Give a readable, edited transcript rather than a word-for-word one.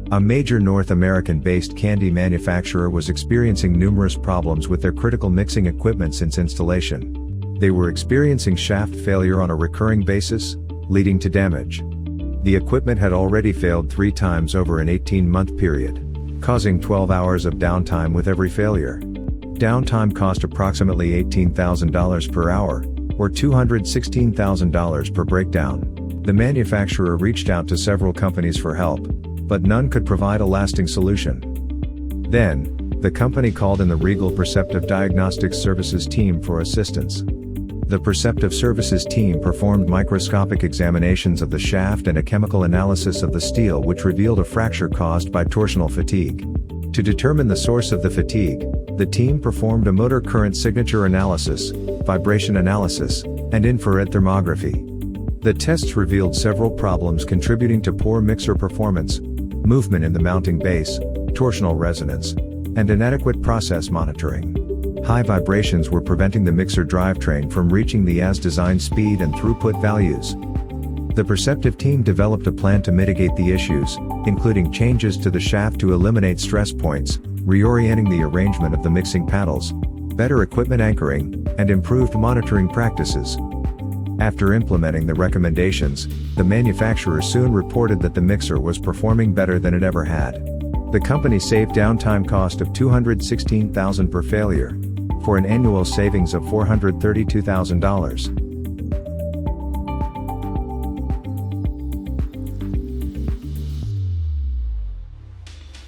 A major North American-based candy manufacturer was experiencing numerous problems with their critical mixing equipment since installation. They were experiencing shaft failure on a recurring basis, leading to damage. The equipment had already failed 3 times over an 18-month period, causing 12 hours of downtime with every failure. Downtime cost approximately $18,000 per hour, or $216,000 per breakdown. The manufacturer reached out to several companies for help, but none could provide a lasting solution. Then, the company called in the Regal Perceptiv Diagnostics Services team for assistance. The Perceptiv Services team performed microscopic examinations of the shaft and a chemical analysis of the steel, which revealed a fracture caused by torsional fatigue. To determine the source of the fatigue, the team performed a motor current signature analysis, vibration analysis, and infrared thermography. The tests revealed several problems contributing to poor mixer performance: movement in the mounting base, torsional resonance, and inadequate process monitoring. High vibrations were preventing the mixer drivetrain from reaching the as-designed speed and throughput values. The Perceptiv team developed a plan to mitigate the issues, including changes to the shaft to eliminate stress points, reorienting the arrangement of the mixing paddles, better equipment anchoring, and improved monitoring practices. After implementing the recommendations, the manufacturer soon reported that the mixer was performing better than it ever had. The company saved downtime cost of $216,000 per failure, for an annual savings of $432,000.